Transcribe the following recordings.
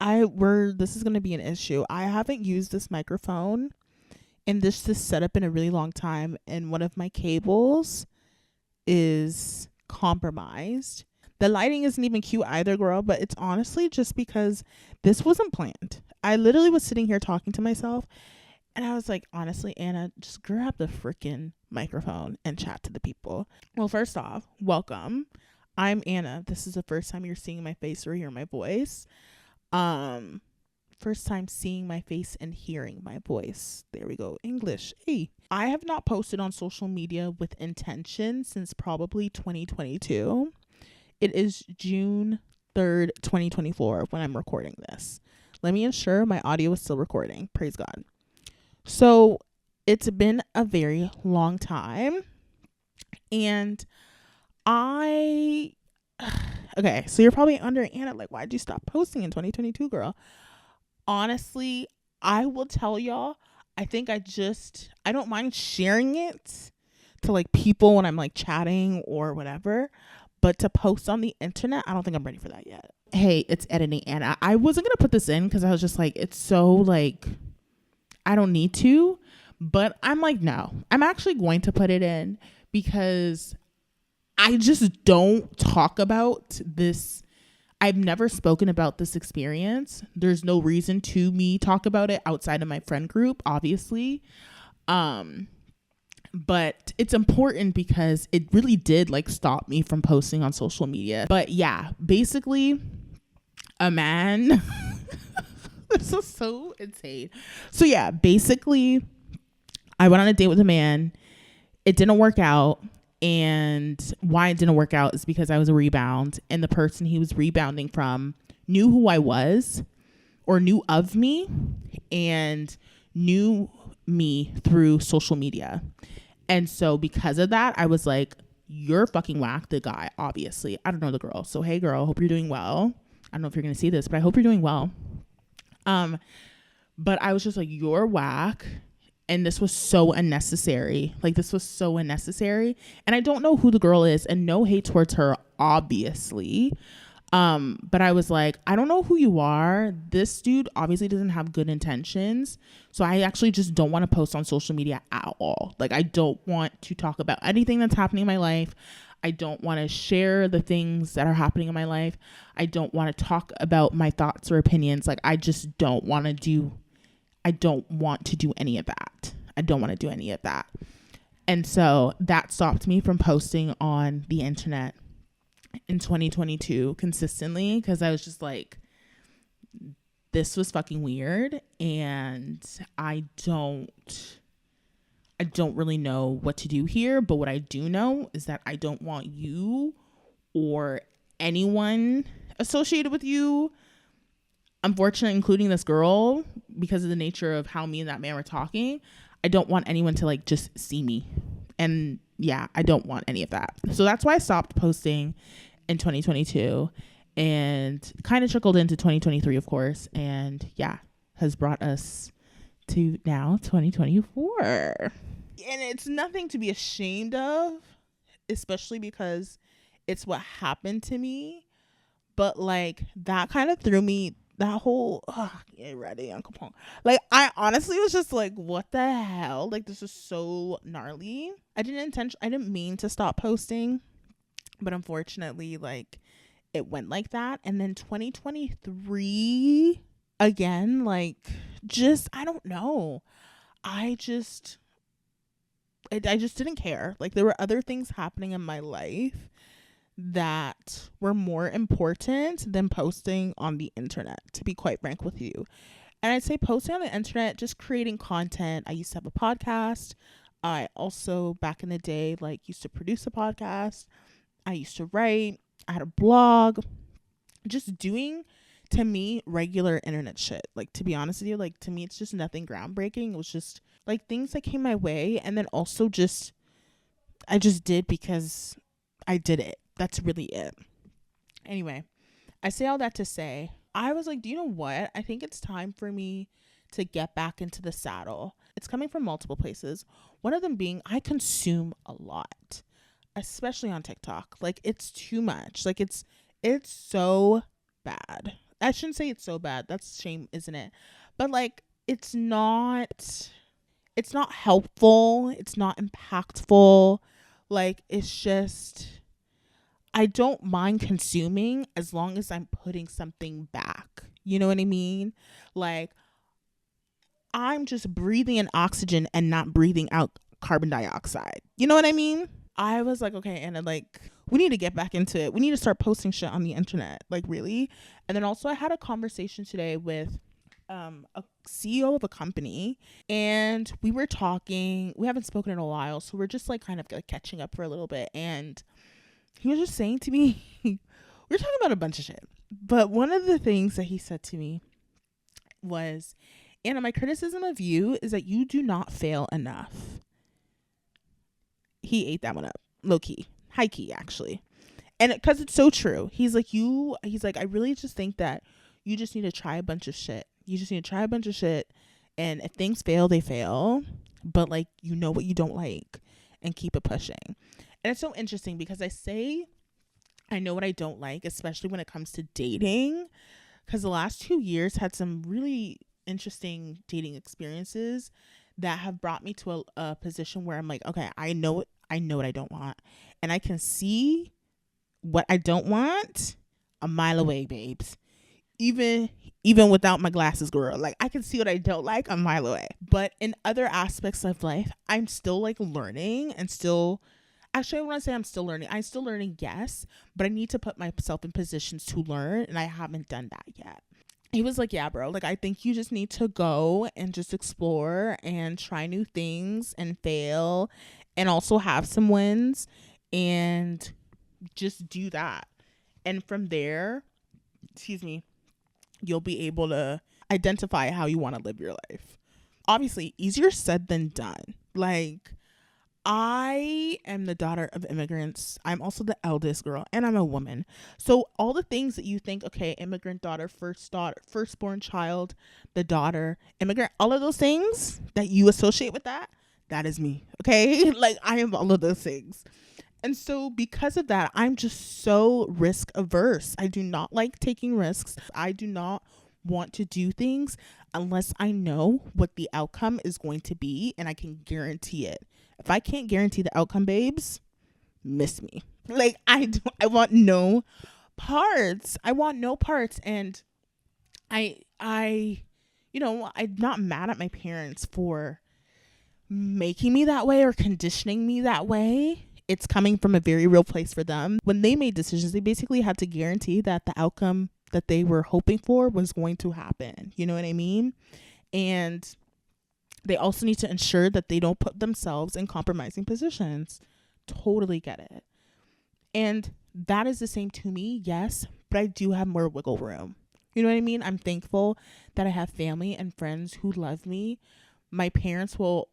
this is going to be an issue. I haven't used this microphone and this is set up in a really long time, and one of my cables is compromised. The lighting isn't even cute either, girl, but it's honestly just because this wasn't planned. I literally was sitting here talking to myself and I was like, honestly, Anna, just grab the freaking microphone and chat to the people. Well, first off, welcome. I'm Anna. This is the first time you're seeing my face or hearing my voice. First time seeing my face and hearing my voice. There we go. English. Hey. I have not posted on social media with intention since probably 2022. It is June 3rd, 2024 when I'm recording this. Let me ensure my audio is still recording. Praise God. So it's been a very long time. And okay, so you're probably under Anna, like, why'd you stop posting in 2022, girl? Honestly, I will tell y'all, I think I don't mind sharing it to like people when I'm like chatting or whatever. But to post on the internet, I don't think I'm ready for that yet. Hey, it's editing Anna. I wasn't going to put this in because I was just like, it's so like, I don't need to. But I'm like, no, I'm actually going to put it in because I just don't talk about this. I've never spoken about this experience. There's no reason to me talk about it outside of my friend group, obviously. But it's important because it really did like stop me from posting on social media. But yeah, basically a man. This is so insane. So yeah, basically I went on a date with a man. It didn't work out. And why it didn't work out is because I was a rebound, and the person he was rebounding from knew who I was or knew of me and knew me through social media. And so because of that, I was like, you're fucking whack, the guy, obviously. I don't know the girl. So, hey, girl, hope you're doing well. I don't know if you're going to see this, but I hope you're doing well. But I was just like, you're whack. And this was so unnecessary. Like, this was so unnecessary. And I don't know who the girl is, and no hate towards her, obviously. But I was like, I don't know who you are. This dude obviously doesn't have good intentions. So I actually just don't want to post on social media at all. Like, I don't want to talk about anything that's happening in my life. I don't want to share the things that are happening in my life. I don't want to talk about my thoughts or opinions. Like, I just don't want to do any of that. I don't want to do any of that. And so that stopped me from posting on the internet in 2022 consistently, because I was just like, this was fucking weird, and I don't really know what to do here. But what I do know is that I don't want you or anyone associated with you, unfortunately, including this girl, because of the nature of how me and that man were talking. I don't want anyone to like just see me. And yeah, I don't want any of that. So that's why I stopped posting in 2022, and kind of trickled into 2023, of course. And yeah, has brought us to now 2024. And it's nothing to be ashamed of, especially because it's what happened to me. But like, that kind of threw me, that whole get ready, Uncle Pong. Like, I honestly was just like, what the hell? Like, this is so gnarly. I didn't mean to stop posting, but unfortunately, like, it went like that. And then 2023 again, like, just, I don't know. I just didn't care. Like, there were other things happening in my life that were more important than posting on the internet, to be quite frank with you. And I'd say posting on the internet, just creating content. I used to have a podcast. I also, back in the day, like, used to produce a podcast. I used to write. I had a blog. Just doing, to me, regular internet shit. Like, to be honest with you, like, to me, it's just nothing groundbreaking. It was just like things that came my way, and then also just, I just did because I did it. That's really it. Anyway, I say all that to say, I was like, do you know what? I think it's time for me to get back into the saddle. It's coming from multiple places. One of them being, I consume a lot, especially on TikTok. Like, it's too much. Like, it's so bad. I shouldn't say it's so bad. That's shame, isn't it? But like, it's not helpful. It's not impactful. Like, it's just, I don't mind consuming as long as I'm putting something back. You know what I mean? Like, I'm just breathing in oxygen and not breathing out carbon dioxide. You know what I mean? I was like, okay, and like, we need to get back into it. We need to start posting shit on the internet. Like, really? And then also, I had a conversation today with a CEO of a company, and we were talking. We haven't spoken in a while, so we're just like kind of like catching up for a little bit. And he was just saying to me, we were talking about a bunch of shit. But one of the things that he said to me was, Anna, my criticism of you is that you do not fail enough. He ate that one up, low key, high key, actually. And because it's so true. He's like, I really just think that you just need to try a bunch of shit. You just need to try a bunch of shit. And if things fail, they fail. But like, you know what you don't like and keep it pushing. And it's so interesting because I know what I don't like, especially when it comes to dating. Because the last 2 years had some really interesting dating experiences that have brought me to a position where I'm like, okay, I know what I don't want. And I can see what I don't want a mile away, babes. Even without my glasses, girl. Like, I can see what I don't like a mile away. But in other aspects of life, I'm still like learning and still, actually, I want to say I'm still learning. I'm still learning, yes, but I need to put myself in positions to learn, and I haven't done that yet. He was like, yeah, bro, like, I think you just need to go and just explore and try new things and fail and also have some wins and just do that. And from there, you'll be able to identify how you want to live your life. Obviously, easier said than done. Like, I am the daughter of immigrants. I'm also the eldest girl, and I'm a woman. So all the things that you think, okay, immigrant daughter, firstborn child, the daughter, immigrant, all of those things that you associate with that is me. Okay? Like, I am all of those things. And so because of that, I'm just so risk averse. I do not like taking risks. I do not want to do things unless I know what the outcome is going to be and I can guarantee it. If I can't guarantee the outcome, babes, miss me. Like, I want no parts. I want no parts. And I'm not mad at my parents for making me that way or conditioning me that way. It's coming from a very real place for them. When they made decisions, they basically had to guarantee that the outcome that they were hoping for was going to happen. You know what I mean? And they also need to ensure that they don't put themselves in compromising positions. Totally get it. And that is the same to me, yes, but I do have more wiggle room. You know what I mean? I'm thankful that I have family and friends who love me. My parents will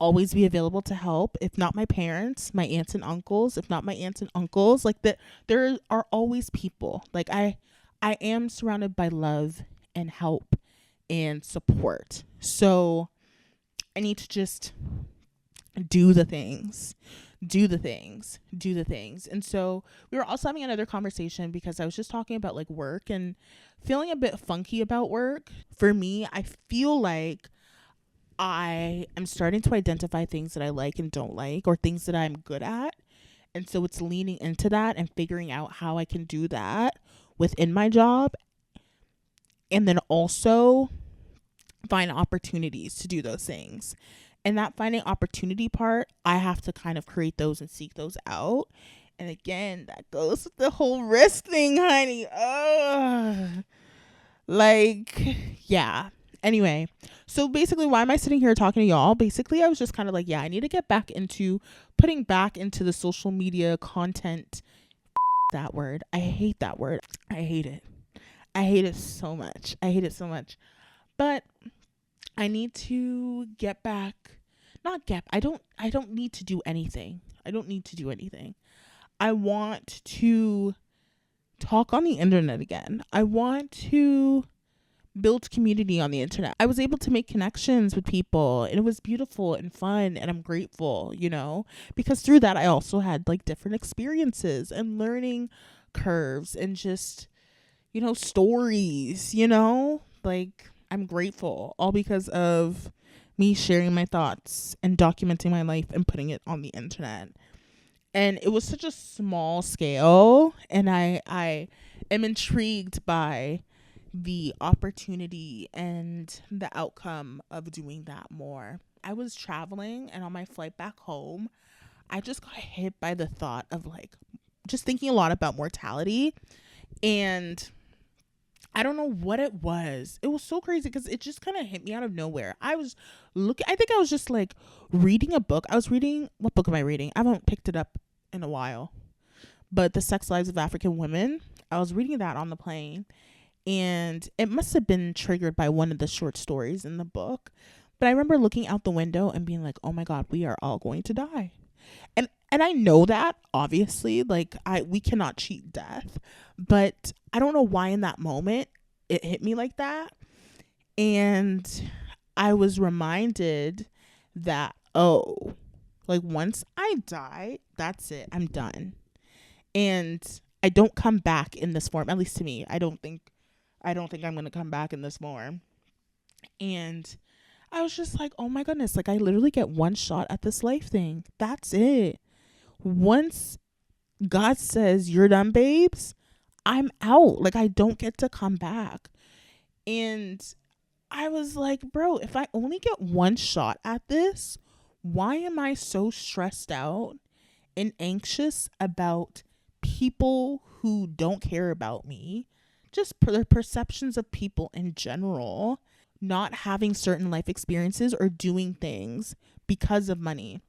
always be available to help. If not my parents, my aunts and uncles. If not my aunts and uncles, like that, there are always people. Like, I am surrounded by love and help and support. So I need to just do the things. And so we were also having another conversation because I was just talking about like work and feeling a bit funky about work. For me, I feel like I am starting to identify things that I like and don't like, or things that I'm good at. And so it's leaning into that and figuring out how I can do that within my job. And then also find opportunities to do those things. And that finding opportunity part, I have to kind of create those and seek those out. And again, that goes with the whole risk thing, honey. Yeah. Anyway, so basically, why am I sitting here talking to y'all? Basically, I was just kind of like, yeah, I need to get back into putting back into the social media content. That word. I hate that word. I hate it. I hate it so much. But I need to get back. I don't need to do anything. I want to talk on the internet again. I want to build community on the internet. I was able to make connections with people, and it was beautiful and fun, and I'm grateful, because through that I also had like different experiences and learning curves and just, stories, like I'm grateful all because of me sharing my thoughts and documenting my life and putting it on the internet. And it was such a small scale, and I am intrigued by the opportunity and the outcome of doing that more. I was traveling, and on my flight back home, I just got hit by the thought of like just thinking a lot about mortality. And I don't know what it was. It was so crazy because it just kind of hit me out of nowhere. I think I was just like reading a book. What book am I reading? I haven't picked it up in a while. But The Sex Lives of African Women. I was reading that on the plane, and it must have been triggered by one of the short stories in the book. But I remember looking out the window and being like, "Oh my God, we are all going to die." And I know that, obviously, like we cannot cheat death, but I don't know why in that moment it hit me like that. And I was reminded that, oh, like once I die, that's it. I'm done. And I don't come back in this form, at least to me. I don't think I'm going to come back in this form. And I was just like, "Oh my goodness, like I literally get one shot at this life thing. That's it. Once God says you're done, babes, I'm out. Like I don't get to come back." And I was like, "Bro, if I only get one shot at this, why am I so stressed out and anxious about people who don't care about me? Just the perceptions of people in general, not having certain life experiences or doing things because of money."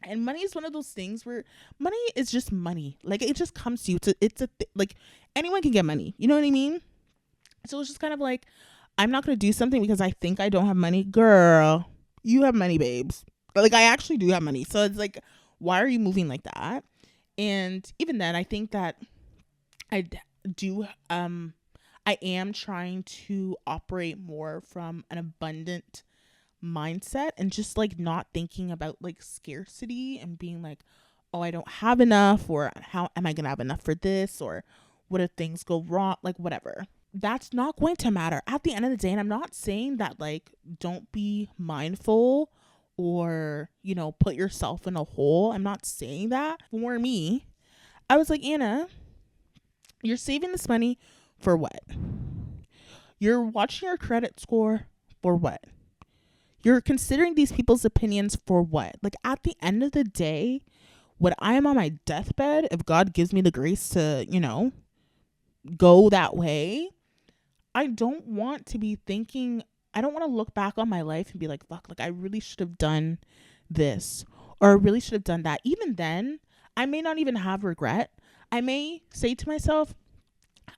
And money is one of those things where money is just money. Like it just comes to you. Like anyone can get money. You know what I mean? So it's just kind of like, I'm not going to do something because I think I don't have money. Girl, you have money, babes. Like I actually do have money. So it's like, why are you moving like that? And even then, I think that I do, I am trying to operate more from an abundant mindset and just like not thinking about like scarcity and being like, "Oh, I don't have enough," or "How am I gonna have enough for this?" or "What if things go wrong?" Like whatever. That's not going to matter at the end of the day. And I'm not saying that like don't be mindful or put yourself in a hole. I'm not saying that. For me, I was like, "Anna, you're saving this money for what? You're watching your credit score for what? You're considering these people's opinions for what?" Like at the end of the day, when I am on my deathbed, if God gives me the grace to, go that way, I don't want to be thinking, I don't want to look back on my life and be like, "Fuck, like I really should have done this or I really should have done that." Even then, I may not even have regret. I may say to myself,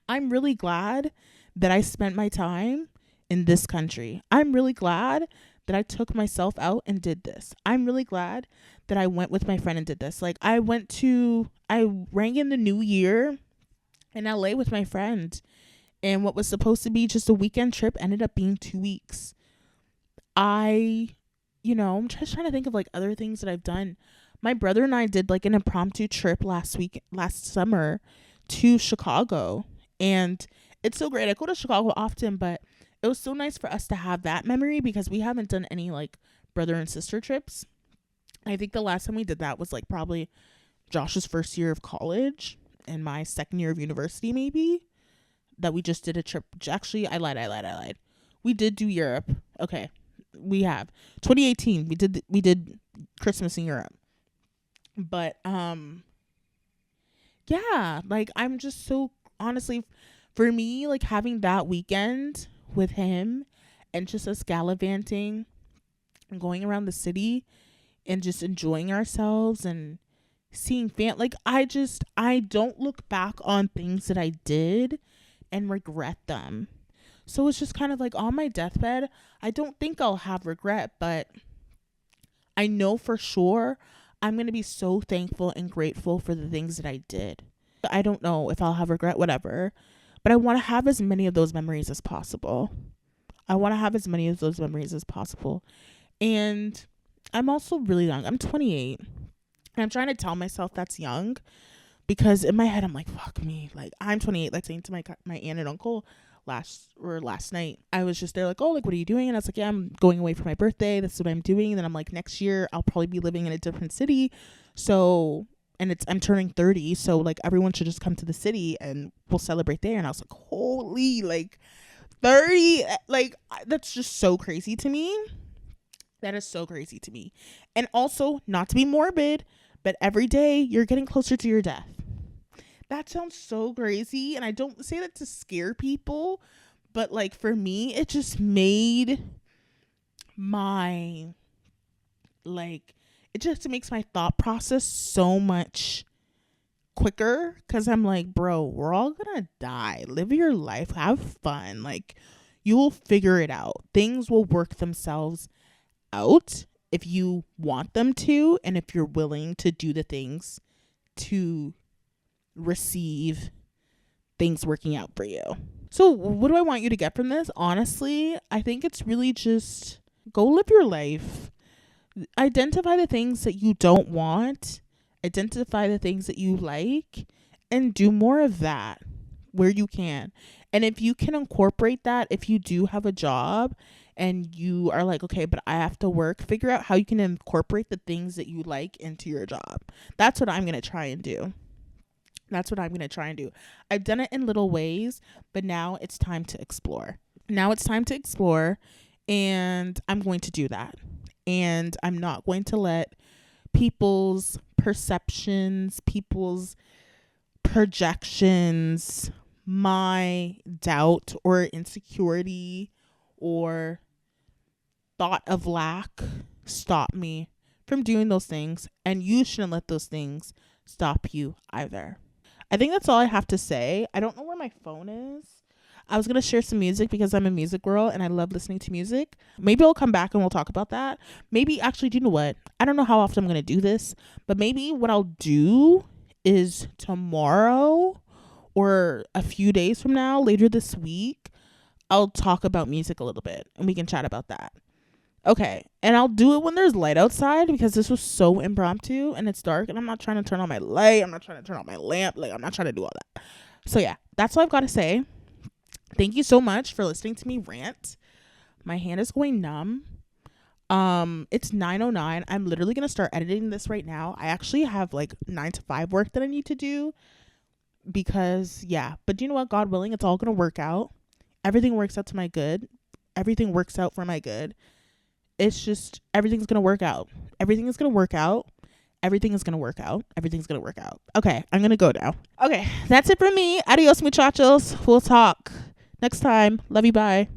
"I'm really glad that I spent my time in this country. I'm really glad that I took myself out and did this. I'm really glad that I went with my friend and did this." Like I rang in the new year in LA with my friend, and what was supposed to be just a weekend trip ended up being 2 weeks. I'm just trying to think of like other things that I've done. My brother and I did like an impromptu trip last summer to Chicago, and it's so great. I go to Chicago often, but it was so nice for us to have that memory because we haven't done any like brother and sister trips. I think the last time we did that was like probably Josh's first year of college and my second year of university, maybe, that we just did a trip. Actually, I lied. We did do Europe. Okay. We have 2018. We did Christmas in Europe. But yeah, like I'm just so, honestly, for me, like having that weekend with him and just us gallivanting and going around the city and just enjoying ourselves and seeing like I don't look back on things that I did and regret them. So it's just kind of like on my deathbed, I don't think I'll have regret, but I know for sure I'm going to be so thankful and grateful for the things that I did. I don't know if I'll have regret, whatever, but I want to have as many of those memories as possible. And I'm also really young. I'm 28. And I'm trying to tell myself that's young, because in my head I'm like, fuck me, like I'm 28, like saying to my aunt and uncle last night, I was just there like, oh, like what are you doing? And I was like, yeah, I'm going away for my birthday, this is what I'm doing. And then I'm like, next year I'll probably be living in a different city, so, and I'm turning 30, so like everyone should just come to the city and we'll celebrate there. And I was like, holy, like 30, like that's just so crazy to me. That is so crazy to me. And also, not to be morbid, but every day you're getting closer to your death. That sounds so crazy. And I don't say that to scare people, but like for me, it just made my, like, it just makes my thought process so much quicker, because I'm like, bro, we're all gonna die. Live your life, have fun. Like, you will figure it out. Things will work themselves out if you want them to, and if you're willing to do the things to receive things working out for you. So what do I want you to get from this? Honestly, I think it's really just go live your life. Identify the things that you don't want, identify the things that you like, and do more of that where you can. And if you can incorporate that, if you do have a job and you are like, okay, but I have to work, figure out how you can incorporate the things that you like into your job. That's what I'm going to try and do. I've done it in little ways, but now it's time to explore. And I'm going to do that. And I'm not going to let people's perceptions, people's projections, my doubt or insecurity or thought of lack stop me from doing those things. And you shouldn't let those things stop you either. I think that's all I have to say. I don't know where my phone is. I was going to share some music because I'm a music girl and I love listening to music. Maybe I'll come back and we'll talk about that. Maybe, actually, do you know what? I don't know how often I'm going to do this, but maybe what I'll do is tomorrow or a few days from now, later this week, I'll talk about music a little bit and we can chat about that. Okay, and I'll do it when there's light outside because this was so impromptu and it's dark and I'm not trying to turn on my light. I'm not trying to turn on my lamp. Like, I'm not trying to do all that. So yeah, that's all I've got to say. Thank you so much for listening to me rant. My hand is going numb. It's 9:09. I'm literally going to start editing this right now. I actually have like 9 to 5 work that I need to do because, yeah. But you know what? God willing, it's all going to work out. Everything works out to my good. Everything works out for my good. It's just, everything's going to work out. Everything is going to work out. Everything is going to work out. Everything's going to work out. Okay, I'm going to go now. Okay, that's it for me. Adios, muchachos. We'll talk next time. Love you. Bye.